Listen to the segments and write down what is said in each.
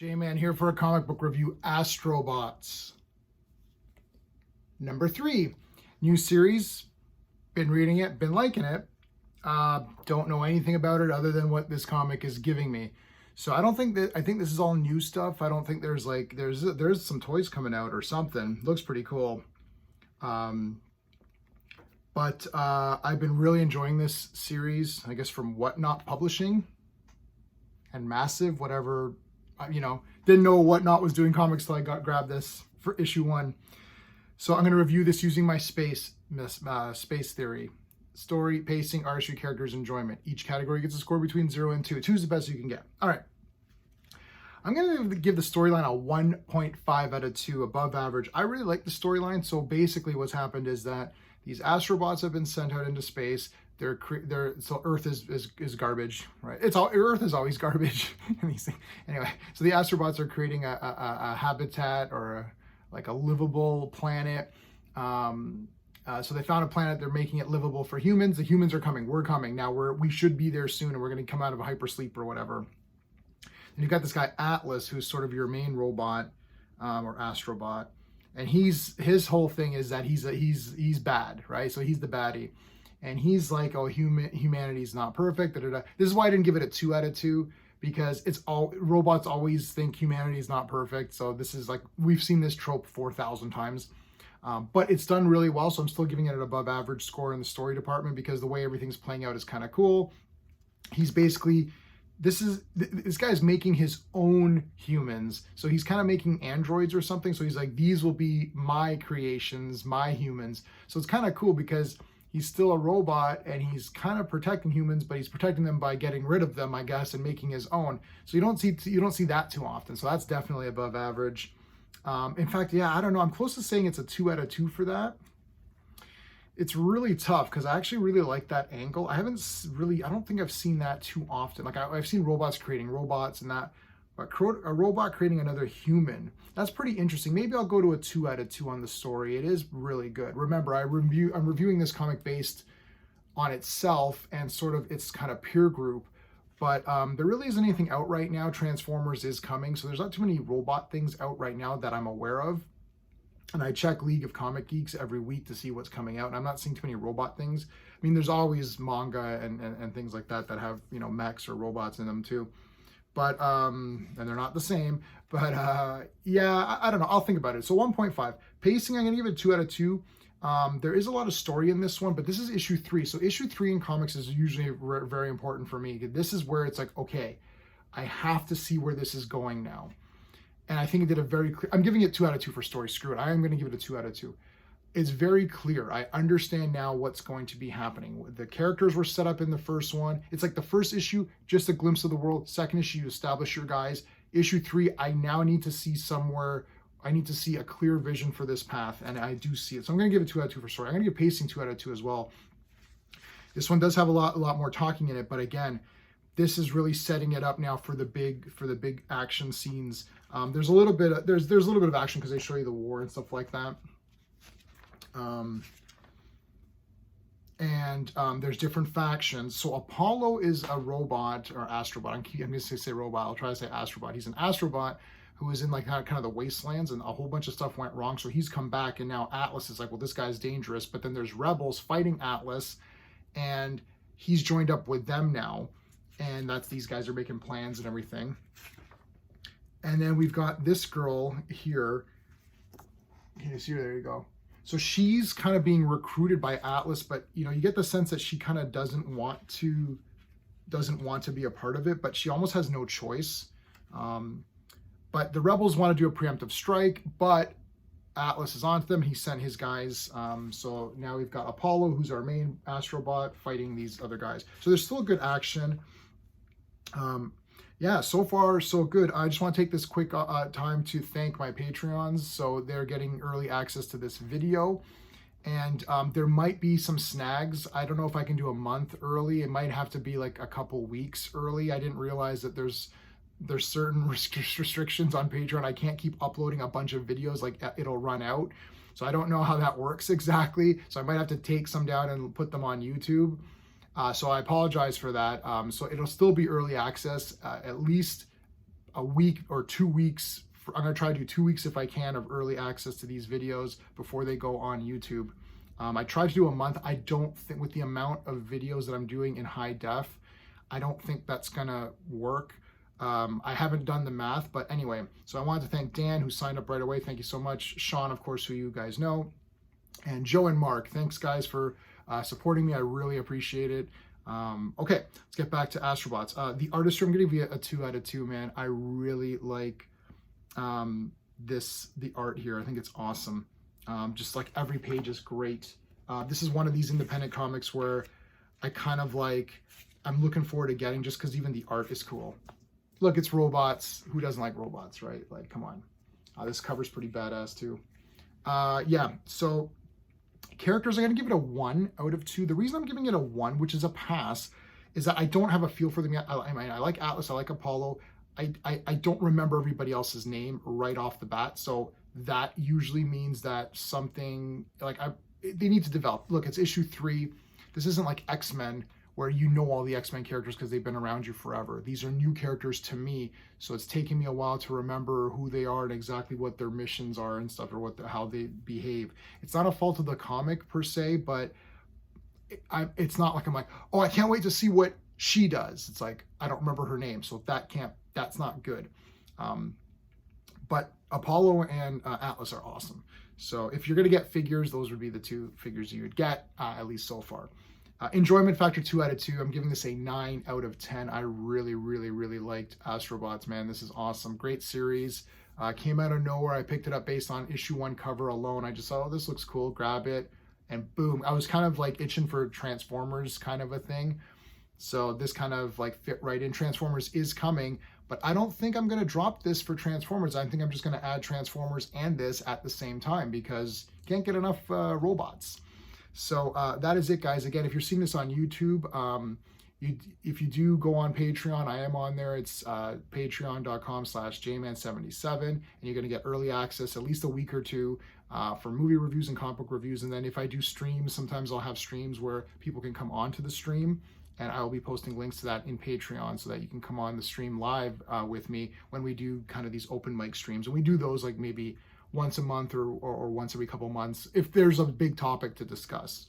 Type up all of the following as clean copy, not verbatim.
J-Man here for a comic book review, Astrobots. Number 3, new series, been reading it, been liking it. Don't know anything about it other than what this comic is giving me. So I think this is all new stuff. I don't think there's there's some toys coming out or something. Looks pretty cool. But I've been really enjoying this series, I guess from Whatnot Publishing and Massive, whatever. Didn't know Whatnot was doing comics till I grabbed this for issue 1. So I'm going to review this using my space theory. Story, pacing, artistry, characters, enjoyment. Each category gets a score between 0 and 2. 2 is the best you can get. All right. I'm going to give the storyline a 1.5 out of 2, above average. I really like the storyline. So basically what's happened is that these Astrobots have been sent out into space. So Earth is garbage, right? Earth is always garbage in these things. Anyway, so the Astrobots are creating a habitat or a livable planet. So they found a planet. They're making it livable for humans. The humans are coming. We're coming now. We should be there soon, and we're going to come out of a hypersleep or whatever. And you've got this guy Atlas, who's sort of your main robot or Astrobot, and his whole thing is that he's bad, right? So he's the baddie. And he's like, oh, humanity's not perfect. Da, da, da. This is why I didn't give it a 2 out of 2, because robots always think humanity's not perfect. So this is we've seen this trope 4,000 times. But it's done really well. So I'm still giving it an above average score in the story department because the way everything's playing out is kind of cool. He's basically, this guy's making his own humans. So he's kind of making androids or something. So he's like, these will be my creations, my humans. So it's kind of cool because he's still a robot and he's kind of protecting humans, but he's protecting them by getting rid of them, I guess, and making his own. So you don't see that too often. So that's definitely above average. In fact, yeah, I don't know. I'm close to saying it's a 2 out of 2 for that. It's really tough because I actually really like that angle. I don't think I've seen that too often. I've seen robots creating robots and that, but a robot creating another human, that's pretty interesting. Maybe I'll go to a 2 out of 2 on the story. It is really good. Remember, I'm reviewing this comic based on itself and sort of its kind of peer group, but there really isn't anything out right now. Transformers is coming, so there's not too many robot things out right now that I'm aware of. And I check League of Comic Geeks every week to see what's coming out, and I'm not seeing too many robot things. I mean, there's always manga and things like that have, mechs or robots in them too. But, and they're not the same, but yeah, I don't know. I'll think about it. So 1.5. Pacing, I'm going to give it 2 out of 2. There is a lot of story in this one, but this is issue 3. So issue 3 in comics is usually very important for me. This is where it's like, okay, I have to see where this is going now. And I think it did a very clear, I'm giving it 2 out of 2 for story. Screw it. I am going to give it a 2 out of 2. It's very clear. I understand now what's going to be happening. The characters were set up in the first one. It's like the first issue, just a glimpse of the world. Second issue, you establish your guys. Issue 3, I now need to see I need to see a clear vision for this path, and I do see it. So I'm going to give it 2 out of 2 for story. I'm going to give pacing 2 out of 2 as well. This one does have a lot more talking in it, but again, this is really setting it up now for the big action scenes. There's a little bit of action because they show you the war and stuff like that. There's different factions. So Apollo is a robot or Astrobot. I'm going to say robot. I'll try to say Astrobot. He's an Astrobot who is in kind of the wastelands, and a whole bunch of stuff went wrong. So he's come back, and now Atlas is like, well, this guy's dangerous. But then there's rebels fighting Atlas, and he's joined up with them now. And these guys are making plans and everything. And then we've got this girl here. Can you see her? There you go. So she's kind of being recruited by Atlas, but you get the sense that she kind of doesn't want to be a part of it, but she almost has no choice. But the rebels want to do a preemptive strike, but Atlas is onto them. He sent his guys. So now we've got Apollo, who's our main Astrobot, fighting these other guys. So there's still good action. Yeah, so far so good. I just want to take this quick time to thank my Patreons. So they're getting early access to this video, and there might be some snags. I don't know if I can do a month early. It might have to be like a couple weeks early. I didn't realize that there's certain restrictions on Patreon. I can't keep uploading a bunch of videos, like it'll run out. So I don't know how that works exactly. So I might have to take some down and put them on YouTube. So I apologize for that. So it'll still be early access, at least a week or 2 weeks. I'm going to try to do 2 weeks if I can of early access to these videos before they go on YouTube. I tried to do a month. I don't think with the amount of videos that I'm doing in high def, I don't think that's gonna work. I haven't done the math, but anyway, so I wanted to thank Dan who signed up right away. Thank you so much. Sean, of course, who you guys know, and Joe and Mark. Thanks guys for supporting me. I really appreciate it. Okay, let's get back to Astrobots. The artistry, I'm gonna give you a 2 out of 2, man. I really like the art here. I think it's awesome. Just like every page is great. This is one of these independent comics where I kind of like, I'm looking forward to getting just because even the art is cool. Look, it's robots. Who doesn't like robots, right? Like, come on. This cover's pretty badass too. Yeah, so characters, I'm going to give it a 1 out of 2. The reason I'm giving it a 1, which is a pass, is that I don't have a feel for them yet. I mean, I like Atlas, I like Apollo. I don't remember everybody else's name right off the bat, so that usually means that something like they need to develop. Look, it's issue 3. This isn't like X-Men where you know all the X-Men characters because they've been around you forever. These are new characters to me, so it's taking me a while to remember who they are and exactly what their missions are and stuff, or how they behave. It's not a fault of the comic per se, but it's not like I'm like, oh, I can't wait to see what she does. It's like I don't remember her name, so that's not good. But Apollo and Atlas are awesome. So if you're going to get figures, those would be the 2 figures you would get, at least so far. Enjoyment factor 2 out of 2. I'm giving this a 9 out of 10. I really, really, really liked Astrobots, man. This is awesome. Great series. Came out of nowhere. I picked it up based on issue 1 cover alone. I just thought, oh, this looks cool. Grab it. And boom. I was kind of like itching for Transformers kind of a thing. So this kind of like fit right in. Transformers is coming, but I don't think I'm going to drop this for Transformers. I think I'm just going to add Transformers and this at the same time because you can't get enough robots. So that is it, guys. Again, if you're seeing this on YouTube, if you do go on Patreon, I am on there. It's patreon.com/jman77, and you're going to get early access at least a week or 2 for movie reviews and comic book reviews. And then if I do streams, sometimes I'll have streams where people can come onto the stream, and I will be posting links to that in Patreon so that you can come on the stream live with me when we do kind of these open mic streams. And we do those like maybe once a month or once every couple months if there's a big topic to discuss.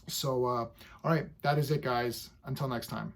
So, all right, that is it, guys. Until next time.